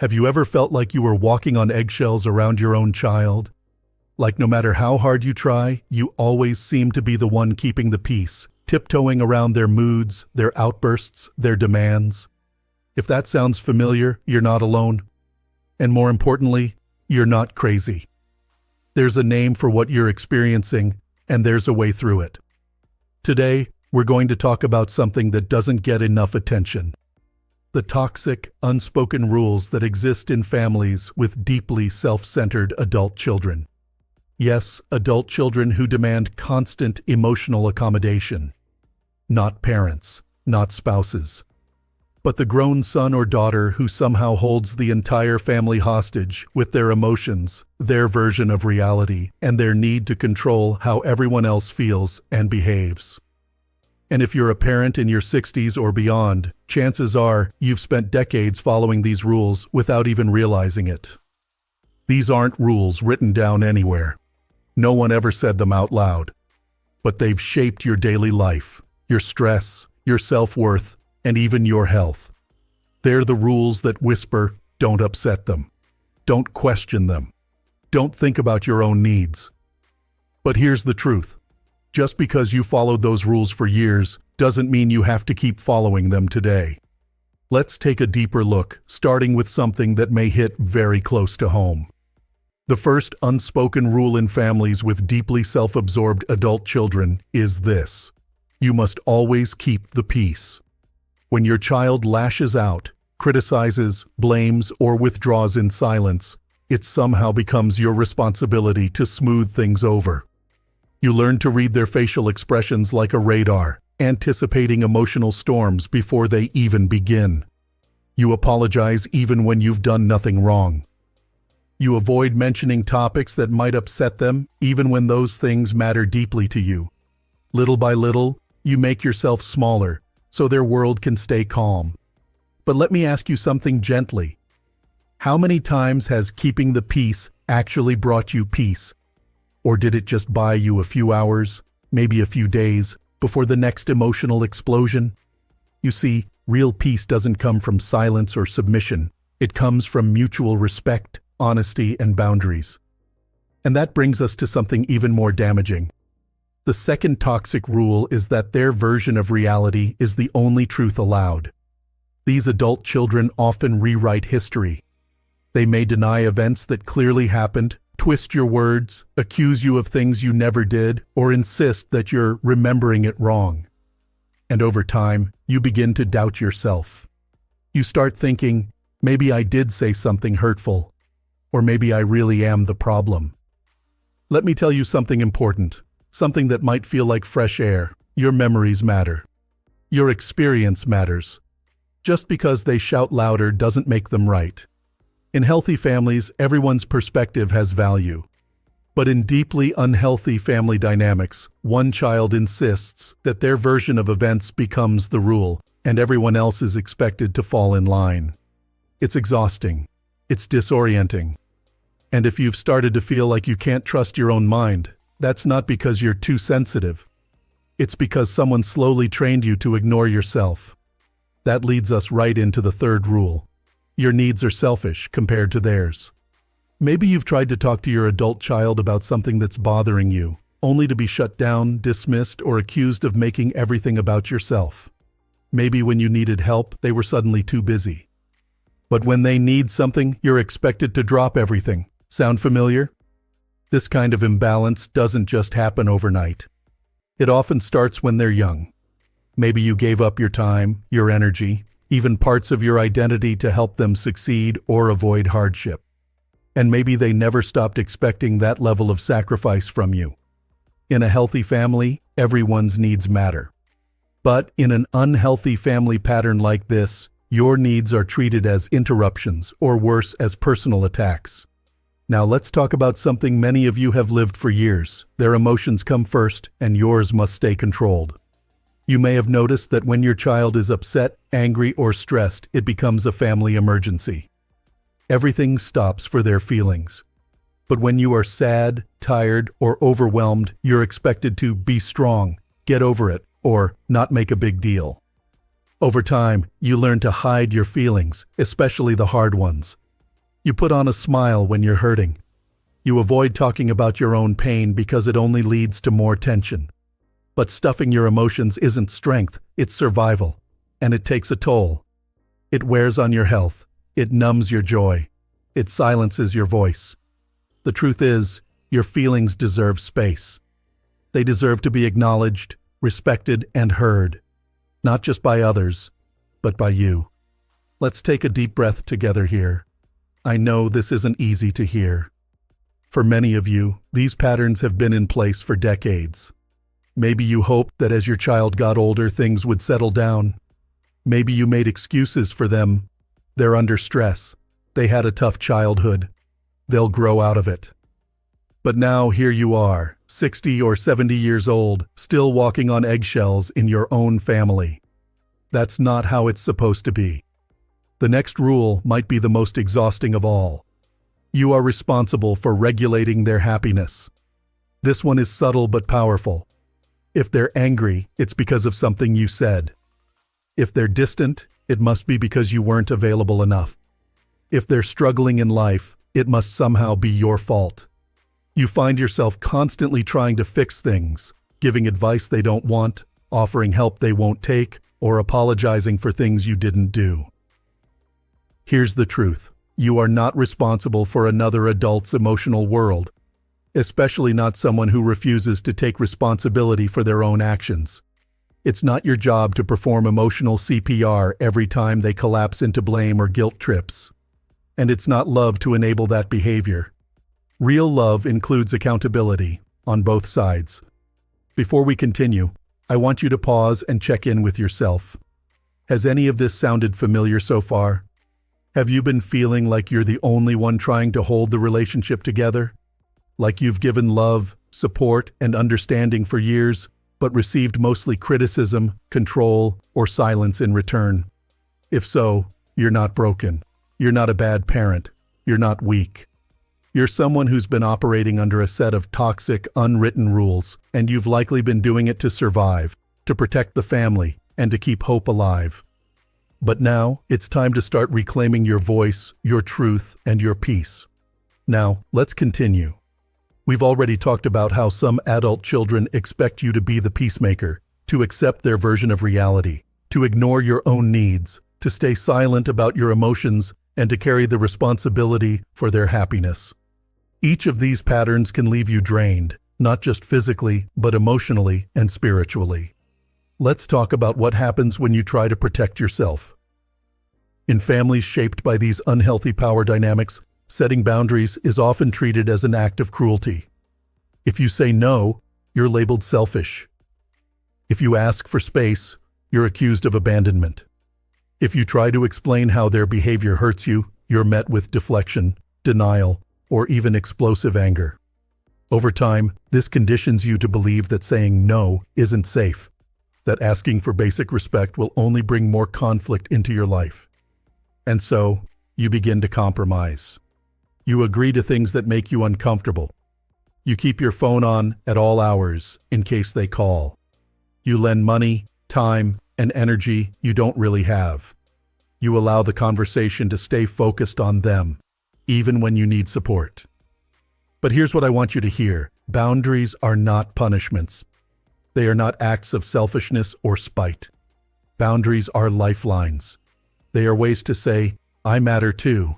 Have you ever felt like you were walking on eggshells around your own child? Like no matter how hard you try, you always seem to be the one keeping the peace, tiptoeing around their moods, their outbursts, their demands. If that sounds familiar, you're not alone. And more importantly, you're not crazy. There's a name for what you're experiencing, and there's a way through it. Today, we're going to talk about something that doesn't get enough attention. The toxic, unspoken rules that exist in families with deeply self-centered adult children. Yes, adult children who demand constant emotional accommodation. Not parents, not spouses, but the grown son or daughter who somehow holds the entire family hostage with their emotions, their version of reality, and their need to control how everyone else feels and behaves. And if you're a parent in your 60s or beyond, chances are you've spent decades following these rules without even realizing it. These aren't rules written down anywhere. No one ever said them out loud. But they've shaped your daily life, your stress, your self-worth, and even your health. They're the rules that whisper, don't upset them. Don't question them. Don't think about your own needs. But here's the truth. Just because you followed those rules for years doesn't mean you have to keep following them today. Let's take a deeper look, starting with something that may hit very close to home. The first unspoken rule in families with deeply self-absorbed adult children is this: you must always keep the peace. When your child lashes out, criticizes, blames, or withdraws in silence, it somehow becomes your responsibility to smooth things over. You learn to read their facial expressions like a radar, anticipating emotional storms before they even begin. You apologize even when you've done nothing wrong. You avoid mentioning topics that might upset them, even when those things matter deeply to you. Little by little, you make yourself smaller, so their world can stay calm. But let me ask you something gently. How many times has keeping the peace actually brought you peace? Or did it just buy you a few hours, maybe a few days, before the next emotional explosion? You see, real peace doesn't come from silence or submission. It comes from mutual respect, honesty, and boundaries. And that brings us to something even more damaging. The second toxic rule is that their version of reality is the only truth allowed. These adult children often rewrite history. They may deny events that clearly happened, twist your words, accuse you of things you never did, or insist that you're remembering it wrong. And over time, you begin to doubt yourself. You start thinking, maybe I did say something hurtful, or maybe I really am the problem. Let me tell you something important, something that might feel like fresh air. Your memories matter. Your experience matters. Just because they shout louder doesn't make them right. In healthy families, everyone's perspective has value. But in deeply unhealthy family dynamics, one child insists that their version of events becomes the rule, and everyone else is expected to fall in line. It's exhausting. It's disorienting. And if you've started to feel like you can't trust your own mind, that's not because you're too sensitive. It's because someone slowly trained you to ignore yourself. That leads us right into the third rule. Your needs are selfish compared to theirs. Maybe you've tried to talk to your adult child about something that's bothering you, only to be shut down, dismissed, or accused of making everything about yourself. Maybe when you needed help, they were suddenly too busy. But when they need something, you're expected to drop everything. Sound familiar? This kind of imbalance doesn't just happen overnight. It often starts when they're young. Maybe you gave up your time, your energy, even parts of your identity to help them succeed or avoid hardship. And maybe they never stopped expecting that level of sacrifice from you. In a healthy family, everyone's needs matter. But in an unhealthy family pattern like this, your needs are treated as interruptions, or worse, as personal attacks. Now let's talk about something many of you have lived for years. Their emotions come first, and yours must stay controlled. You may have noticed that when your child is upset, angry, or stressed, it becomes a family emergency. Everything stops for their feelings. But when you are sad, tired, or overwhelmed, you're expected to be strong, get over it, or not make a big deal. Over time, you learn to hide your feelings, especially the hard ones. You put on a smile when you're hurting. You avoid talking about your own pain because it only leads to more tension. But stuffing your emotions isn't strength, it's survival. And it takes a toll. It wears on your health. It numbs your joy. It silences your voice. The truth is, your feelings deserve space. They deserve to be acknowledged, respected, and heard. Not just by others, but by you. Let's take a deep breath together here. I know this isn't easy to hear. For many of you, these patterns have been in place for decades. Maybe you hoped that as your child got older, things would settle down. Maybe you made excuses for them. They're under stress. They had a tough childhood. They'll grow out of it. But now here you are, 60 or 70 years old, still walking on eggshells in your own family. That's not how it's supposed to be. The next rule might be the most exhausting of all. You are responsible for regulating their happiness. This one is subtle but powerful. If they're angry, it's because of something you said. If they're distant, it must be because you weren't available enough. If they're struggling in life, it must somehow be your fault. You find yourself constantly trying to fix things, giving advice they don't want, offering help they won't take, or apologizing for things you didn't do. Here's the truth. You are not responsible for another adult's emotional world, especially not someone who refuses to take responsibility for their own actions. It's not your job to perform emotional CPR every time they collapse into blame or guilt trips. And it's not love to enable that behavior. Real love includes accountability on both sides. Before we continue, I want you to pause and check in with yourself. Has any of this sounded familiar so far? Have you been feeling like you're the only one trying to hold the relationship together? Like you've given love, support, and understanding for years, but received mostly criticism, control, or silence in return? If so, you're not broken. You're not a bad parent. You're not weak. You're someone who's been operating under a set of toxic, unwritten rules, and you've likely been doing it to survive, to protect the family, and to keep hope alive. But now, it's time to start reclaiming your voice, your truth, and your peace. Now, let's continue. We've already talked about how some adult children expect you to be the peacemaker, to accept their version of reality, to ignore your own needs, to stay silent about your emotions, and to carry the responsibility for their happiness. Each of these patterns can leave you drained, not just physically, but emotionally and spiritually. Let's talk about what happens when you try to protect yourself. In families shaped by these unhealthy power dynamics, setting boundaries is often treated as an act of cruelty. If you say no, you're labeled selfish. If you ask for space, you're accused of abandonment. If you try to explain how their behavior hurts you, you're met with deflection, denial, or even explosive anger. Over time, this conditions you to believe that saying no isn't safe, that asking for basic respect will only bring more conflict into your life. And so, you begin to compromise. You agree to things that make you uncomfortable. You keep your phone on at all hours in case they call. You lend money, time, and energy you don't really have. You allow the conversation to stay focused on them, even when you need support. But here's what I want you to hear. Boundaries are not punishments. They are not acts of selfishness or spite. Boundaries are lifelines. They are ways to say, I matter too.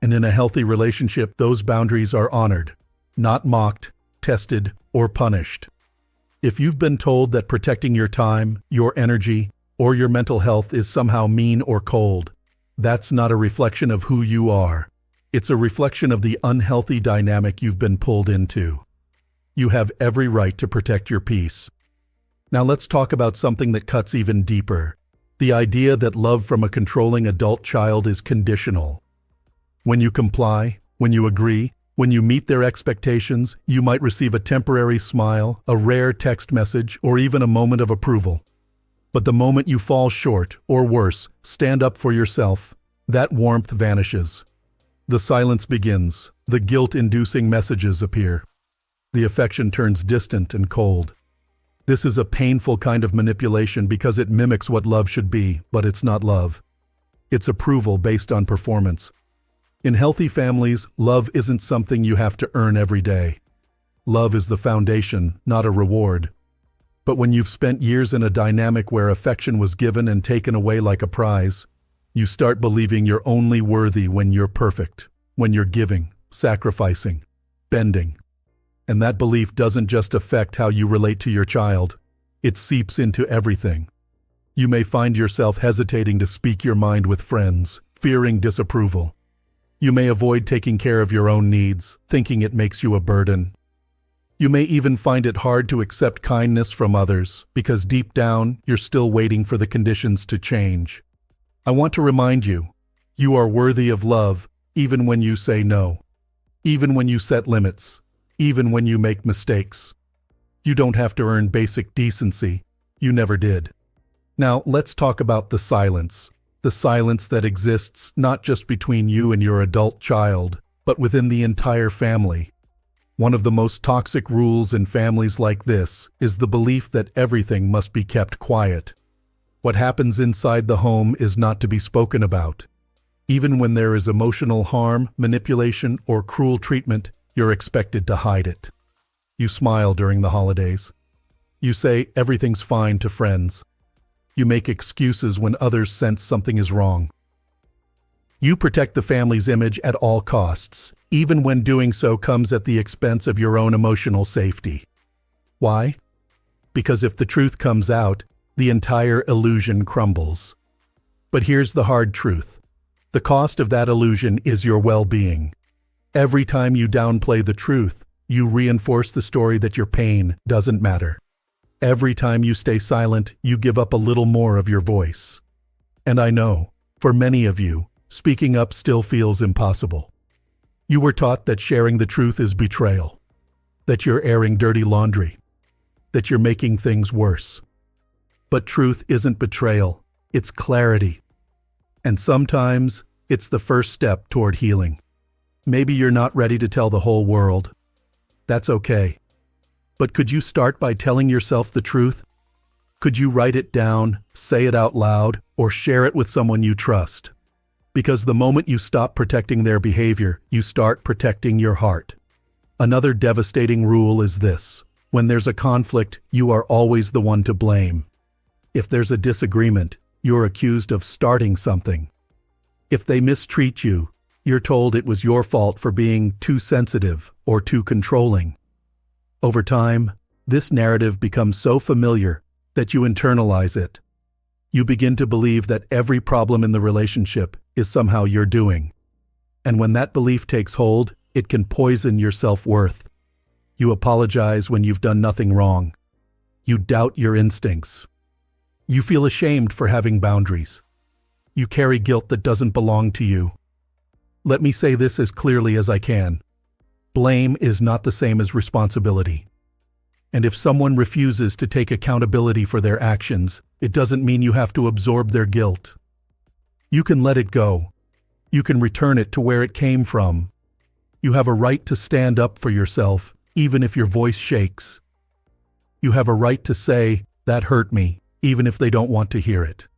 And in a healthy relationship, those boundaries are honored, not mocked, tested, or punished. If you've been told that protecting your time, your energy, or your mental health is somehow mean or cold, that's not a reflection of who you are. It's a reflection of the unhealthy dynamic you've been pulled into. You have every right to protect your peace. Now let's talk about something that cuts even deeper. The idea that love from a controlling adult child is conditional. When you comply, when you agree, when you meet their expectations, you might receive a temporary smile, a rare text message, or even a moment of approval. But the moment you fall short, or worse, stand up for yourself, that warmth vanishes. The silence begins. The guilt-inducing messages appear. The affection turns distant and cold. This is a painful kind of manipulation because it mimics what love should be, but it's not love. It's approval based on performance. In healthy families, love isn't something you have to earn every day. Love is the foundation, not a reward. But when you've spent years in a dynamic where affection was given and taken away like a prize, you start believing you're only worthy when you're perfect, when you're giving, sacrificing, bending. And that belief doesn't just affect how you relate to your child, it seeps into everything. You may find yourself hesitating to speak your mind with friends, fearing disapproval. You may avoid taking care of your own needs, thinking it makes you a burden. You may even find it hard to accept kindness from others because deep down you're still waiting for the conditions to change. I want to remind you, you are worthy of love even when you say no, even when you set limits, even when you make mistakes. You don't have to earn basic decency. You never did. Now let's talk about the silence that exists not just between you and your adult child, but within the entire family. One of the most toxic rules in families like this is the belief that everything must be kept quiet. What happens inside the home is not to be spoken about. Even when there is emotional harm, manipulation, or cruel treatment, you're expected to hide it. You smile during the holidays. You say everything's fine to friends. You make excuses when others sense something is wrong. You protect the family's image at all costs, even when doing so comes at the expense of your own emotional safety. Why? Because if the truth comes out, the entire illusion crumbles. But here's the hard truth. The cost of that illusion is your well-being. Every time you downplay the truth, you reinforce the story that your pain doesn't matter. Every time you stay silent, you give up a little more of your voice. And I know, for many of you, speaking up still feels impossible. You were taught that sharing the truth is betrayal, that you're airing dirty laundry, that you're making things worse. But truth isn't betrayal, it's clarity. And sometimes, it's the first step toward healing. Maybe you're not ready to tell the whole world. That's okay. But could you start by telling yourself the truth? Could you write it down, say it out loud, or share it with someone you trust? Because the moment you stop protecting their behavior, you start protecting your heart. Another devastating rule is this: when there's a conflict, you are always the one to blame. If there's a disagreement, you're accused of starting something. If they mistreat you, you're told it was your fault for being too sensitive or too controlling. Over time, this narrative becomes so familiar that you internalize it. You begin to believe that every problem in the relationship is somehow your doing. And when that belief takes hold, it can poison your self-worth. You apologize when you've done nothing wrong. You doubt your instincts. You feel ashamed for having boundaries. You carry guilt that doesn't belong to you. Let me say this as clearly as I can. Blame is not the same as responsibility. And if someone refuses to take accountability for their actions, it doesn't mean you have to absorb their guilt. You can let it go. You can return it to where it came from. You have a right to stand up for yourself, even if your voice shakes. You have a right to say, "That hurt me," even if they don't want to hear it.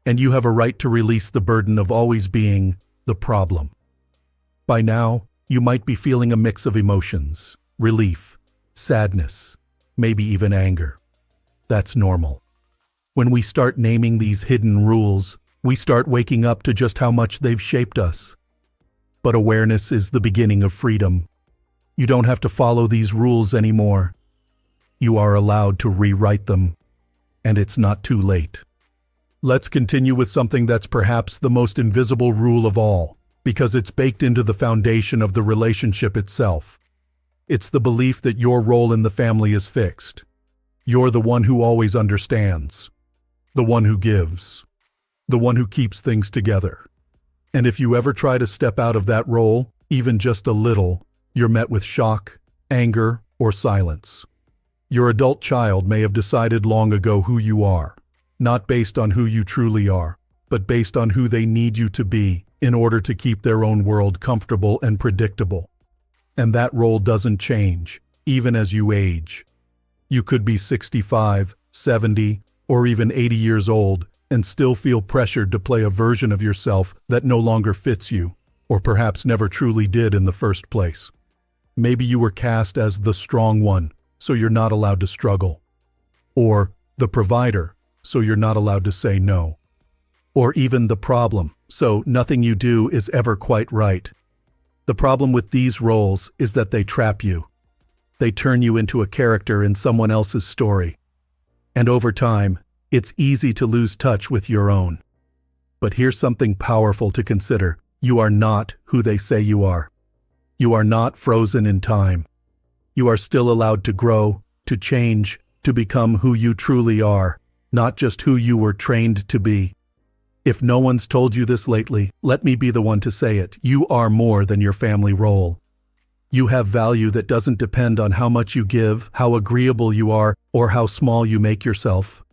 And you have a right to release the burden of always being the problem. By now, you might be feeling a mix of emotions: relief, sadness, maybe even anger. That's normal. When we start naming these hidden rules, we start waking up to just how much they've shaped us. But awareness is the beginning of freedom. You don't have to follow these rules anymore. You are allowed to rewrite them, and it's not too late. Let's continue with something that's perhaps the most invisible rule of all, because it's baked into the foundation of the relationship itself. It's the belief that your role in the family is fixed. You're the one who always understands, the one who gives, the one who keeps things together. And if you ever try to step out of that role, even just a little, you're met with shock, anger, or silence. Your adult child may have decided long ago who you are, not based on who you truly are, but based on who they need you to be in order to keep their own world comfortable and predictable. And that role doesn't change, even as you age. You could be 65, 70, or even 80 years old and still feel pressured to play a version of yourself that no longer fits you. or perhaps never truly did in the first place. Maybe you were cast as the strong one, so you're not allowed to struggle. Or the provider, so you're not allowed to say no. Or even the problem, so nothing you do is ever quite right. The problem with these roles is that they trap you. They turn you into a character in someone else's story. And over time, it's easy to lose touch with your own. But here's something powerful to consider. You are not who they say you are. You are not frozen in time. You are still allowed to grow, to change, to become who you truly are, not just who you were trained to be. If no one's told you this lately, let me be the one to say it. You are more than your family role. You have value that doesn't depend on how much you give, how agreeable you are, or how small you make yourself.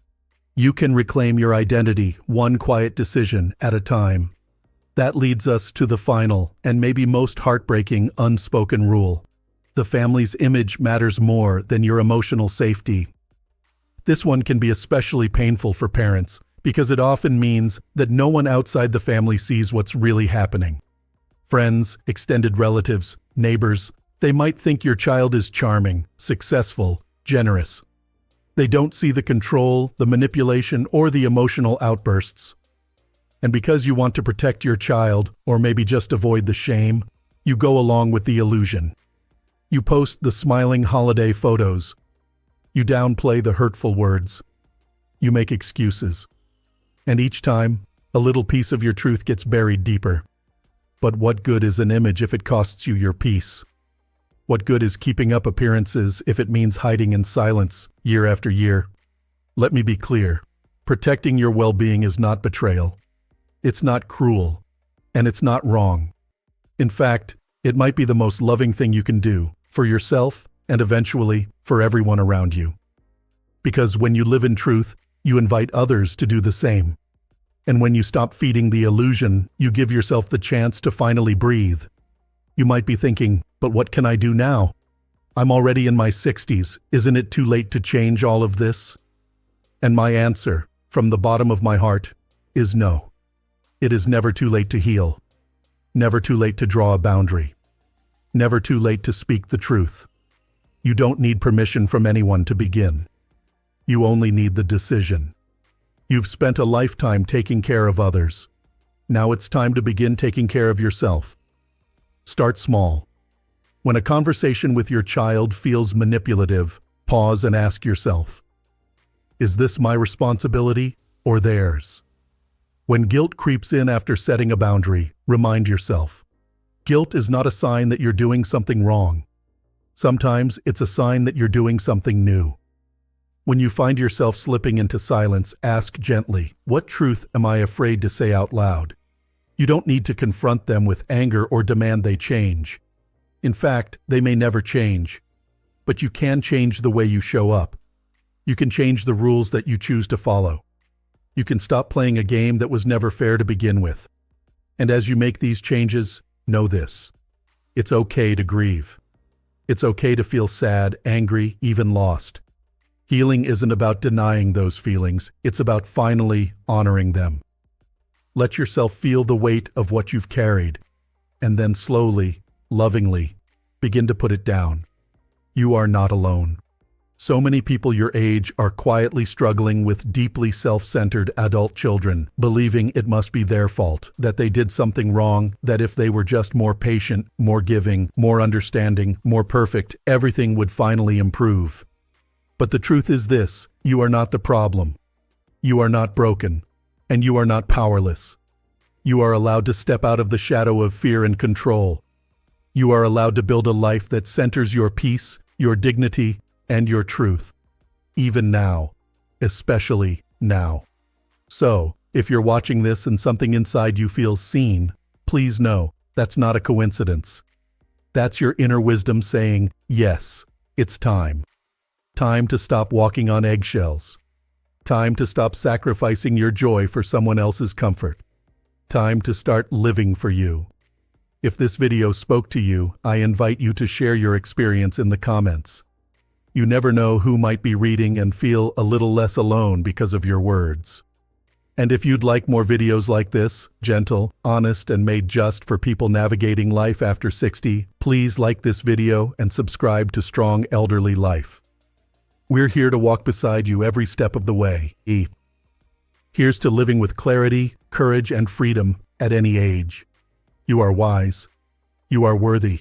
You can reclaim your identity, one quiet decision at a time. That leads us to the final, and maybe most heartbreaking, unspoken rule. The family's image matters more than your emotional safety. This one can be especially painful for parents, because it often means that no one outside the family sees what's really happening. Friends, extended relatives, neighbors, they might think your child is charming, successful, generous. They don't see the control, the manipulation, or the emotional outbursts. And because you want to protect your child, or maybe just avoid the shame, you go along with the illusion. You post the smiling holiday photos. You downplay the hurtful words. You make excuses. And each time, a little piece of your truth gets buried deeper. But what good is an image if it costs you your peace? What good is keeping up appearances if it means hiding in silence year after year? Let me be clear. Protecting your well-being is not betrayal. It's not cruel. And it's not wrong. In fact, it might be the most loving thing you can do for yourself and eventually for everyone around you. Because when you live in truth, you invite others to do the same. And when you stop feeding the illusion, you give yourself the chance to finally breathe. You might be thinking, but what can I do now? I'm already in my 60s. Isn't it too late to change all of this? And my answer, from the bottom of my heart, is no. It is never too late to heal. Never too late to draw a boundary. Never too late to speak the truth. You don't need permission from anyone to begin. You only need the decision. You've spent a lifetime taking care of others. Now it's time to begin taking care of yourself. Start small. When a conversation with your child feels manipulative, pause and ask yourself, is this my responsibility or theirs? When guilt creeps in after setting a boundary, remind yourself, guilt is not a sign that you're doing something wrong. Sometimes it's a sign that you're doing something new. When you find yourself slipping into silence, ask gently, what truth am I afraid to say out loud? You don't need to confront them with anger or demand they change. In fact, they may never change. But you can change the way you show up. You can change the rules that you choose to follow. You can stop playing a game that was never fair to begin with. And as you make these changes, know this. It's okay to grieve. It's okay to feel sad, angry, even lost. Healing isn't about denying those feelings, it's about finally honoring them. Let yourself feel the weight of what you've carried, and then slowly, lovingly, begin to put it down. You are not alone. So many people your age are quietly struggling with deeply self-centered adult children, believing it must be their fault, that they did something wrong, that if they were just more patient, more giving, more understanding, more perfect, everything would finally improve. But the truth is this, you are not the problem. You are not broken, and you are not powerless. You are allowed to step out of the shadow of fear and control. You are allowed to build a life that centers your peace, your dignity, and your truth. Even now, especially now. So, if you're watching this and something inside you feels seen, please know that's not a coincidence. That's your inner wisdom saying, yes, it's time. Time to stop walking on eggshells. Time to stop sacrificing your joy for someone else's comfort. Time to start living for you. If this video spoke to you, I invite you to share your experience in the comments. You never know who might be reading and feel a little less alone because of your words. And if you'd like more videos like this, gentle, honest, and made just for people navigating life after 60, please like this video and subscribe to Strong Elderly Life. We're here to walk beside you every step of the way. Here's to living with clarity, courage, and freedom at any age. You are wise, you are worthy,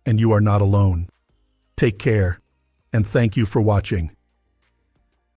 and you are not alone. Take care, and thank you for watching.